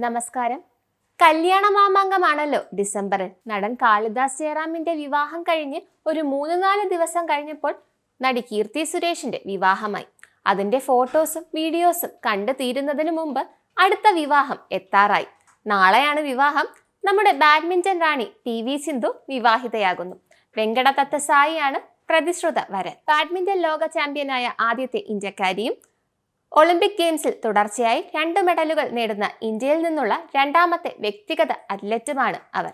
നമസ്കാരം. കല്യാണ മാമാങ്കമാണല്ലോ ഡിസംബറിൽ. നടൻ കാളിദാസ് ജയറാമിന്റെ വിവാഹം കഴിഞ്ഞ് ഒരു 3-4 ദിവസം കഴിഞ്ഞപ്പോൾ നടി കീർത്തി സുരേഷിന്റെ വിവാഹമായി. അതിന്റെ ഫോട്ടോസും വീഡിയോസും കണ്ടു തീരുന്നതിന് മുമ്പ് അടുത്ത വിവാഹം എത്താറായി. നാളെയാണ് വിവാഹം. നമ്മുടെ ബാഡ്മിന്റൺ റാണി PV സിന്ധു വിവാഹിതയാകുന്നു. വെങ്കടദത്ത സായിയാണ് പ്രതിശ്രുത വരൻ. ബാഡ്മിന്റൺ ലോക ചാമ്പ്യനായ ആദ്യത്തെ ഇന്ത്യക്കാരിയും ഒളിമ്പിക് ഗെയിംസിൽ തുടർച്ചയായി 2 മെഡലുകൾ നേടുന്ന ഇന്ത്യയിൽ നിന്നുള്ള രണ്ടാമത്തെ വ്യക്തിഗത അത്ലറ്റുമാണ് അവർ.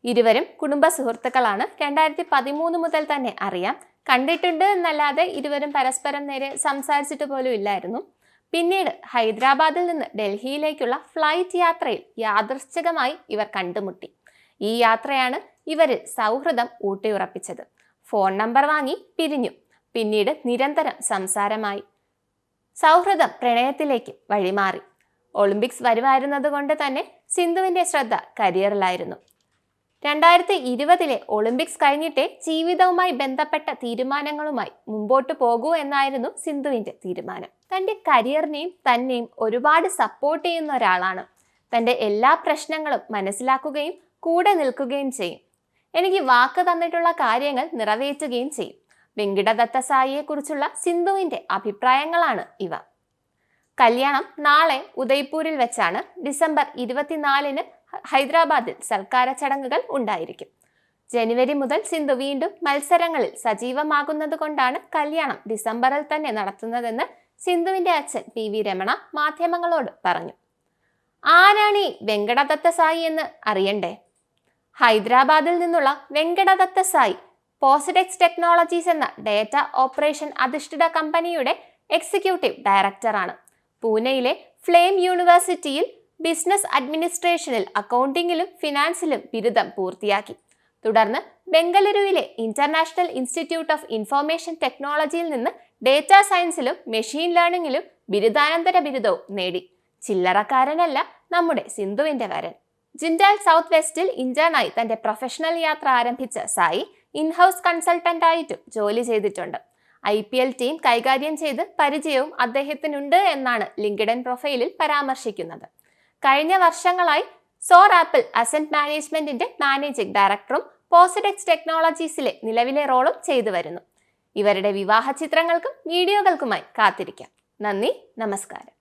ഇരുവരും കുടുംബ സുഹൃത്തുക്കളാണ്. 2013 മുതൽ തന്നെ അറിയാം. കണ്ടിട്ടുണ്ട് എന്നല്ലാതെ ഇരുവരും പരസ്പരം നേരെ സംസാരിച്ചിട്ട് പോലും ഇല്ലായിരുന്നു. പിന്നീട് ഹൈദരാബാദിൽ നിന്ന് ഡൽഹിയിലേക്കുള്ള ഫ്ലൈറ്റ് യാത്രയിൽ യാദൃശ്ചികമായി ഇവർ കണ്ടുമുട്ടി. ഈ യാത്രയാണ് ഇവരിൽ സൗഹൃദം ഊട്ടിയുറപ്പിച്ചത്. ഫോൺ നമ്പർ വാങ്ങി പിരിഞ്ഞു. പിന്നീട് നിരന്തരം സംസാരമായി. സൗഹൃദം പ്രണയത്തിലേക്ക് വഴിമാറി. ഒളിമ്പിക്സ് വരുമായിരുന്നത് കൊണ്ട് തന്നെ സിന്ധുവിന്റെ ശ്രദ്ധ കരിയറിലായിരുന്നു. 2020 ഒളിമ്പിക്സ് കഴിഞ്ഞിട്ടേ ജീവിതവുമായി ബന്ധപ്പെട്ട തീരുമാനങ്ങളുമായി മുമ്പോട്ട് പോകൂ എന്നായിരുന്നു സിന്ധുവിന്റെ തീരുമാനം. തന്റെ കരിയറിനെയും തന്നെയും ഒരുപാട് സപ്പോർട്ട് ചെയ്യുന്ന ഒരാളാണ്. തന്റെ എല്ലാ പ്രശ്നങ്ങളും മനസ്സിലാക്കുകയും കൂടെ നിൽക്കുകയും ചെയ്യും. എനിക്ക് വാക്ക് തന്നിട്ടുള്ള കാര്യങ്ങൾ നിറവേറ്റുകയും ചെയ്യും. വെങ്കടദത്ത സായിയെ കുറിച്ചുള്ള സിന്ധുവിന്റെ അഭിപ്രായങ്ങളാണ് ഇവ. കല്യാണം നാളെ ഉദയ്പൂരിൽ വെച്ചാണ്. ഡിസംബർ 24 ഹൈദരാബാദിൽ സൽക്കാര ചടങ്ങുകൾ ഉണ്ടായിരിക്കും. ജനുവരി മുതൽ സിന്ധു വീണ്ടും മത്സരങ്ങളിൽ സജീവമാകുന്നത് കൊണ്ടാണ് കല്യാണം ഡിസംബറിൽ തന്നെ നടത്തുന്നതെന്ന് സിന്ധുവിന്റെ അച്ഛൻ PV രമണ മാധ്യമങ്ങളോട് പറഞ്ഞു. ആരാണ് ഈ വെങ്കടദത്ത സായി എന്ന് അറിയണ്ടേ? ഹൈദരാബാദിൽ നിന്നുള്ള വെങ്കടദത്ത സായി പോസിഡെക്സ് ടെക്നോളജീസ് എന്ന ഡേറ്റ ഓപ്പറേഷൻ അധിഷ്ഠിത കമ്പനിയുടെ എക്സിക്യൂട്ടീവ് ഡയറക്ടറാണ്. പൂനെയിലെ ഫ്ലെയിം യൂണിവേഴ്സിറ്റിയിൽ ബിസിനസ് അഡ്മിനിസ്ട്രേഷനിൽ അക്കൗണ്ടിങ്ങിലും ഫിനാൻസിലും ബിരുദം പൂർത്തിയാക്കി. തുടർന്ന് ബംഗളൂരുവിലെ ഇന്റർനാഷണൽ ഇൻസ്റ്റിറ്റ്യൂട്ട് ഓഫ് ഇൻഫർമേഷൻ ടെക്നോളജിയിൽ നിന്ന് ഡേറ്റ സയൻസിലും മെഷീൻ ലേണിംഗിലും ബിരുദാനന്തര ബിരുദവും നേടി. ചില്ലറക്കാരനല്ല നമ്മുടെ സിന്ധുവിന്റെ വരൻ. ജിൻഡാൽ സൗത്ത് വെസ്റ്റിൽ ഇന്റേണായി തന്റെ പ്രൊഫഷണൽ യാത്ര ആരംഭിച്ച സായി ഇൻഹൗസ് കൺസൾട്ടന്റ് ആയിട്ടും ജോലി ചെയ്തിട്ടുണ്ട്. IPL ടീം കൈകാര്യം ചെയ്ത് പരിചയവും അദ്ദേഹത്തിനുണ്ട് എന്നാണ് ലിങ്ക്ഡ്ഇൻ പ്രൊഫൈലിൽ പരാമർശിക്കുന്നത്. കഴിഞ്ഞ വർഷങ്ങളായി സോർ ആപ്പിൾ അസന്റ് മാനേജ്മെന്റിന്റെ മാനേജിംഗ് ഡയറക്ടറും പോസിഡെക്സ് ടെക്നോളജീസിലെ നിലവിലെ റോളും ചെയ്തു വരുന്നു. ഇവരുടെ വിവാഹ ചിത്രങ്ങൾക്കും വീഡിയോകൾക്കുമായി കാത്തിരിക്കാം. നന്ദി, നമസ്കാരം.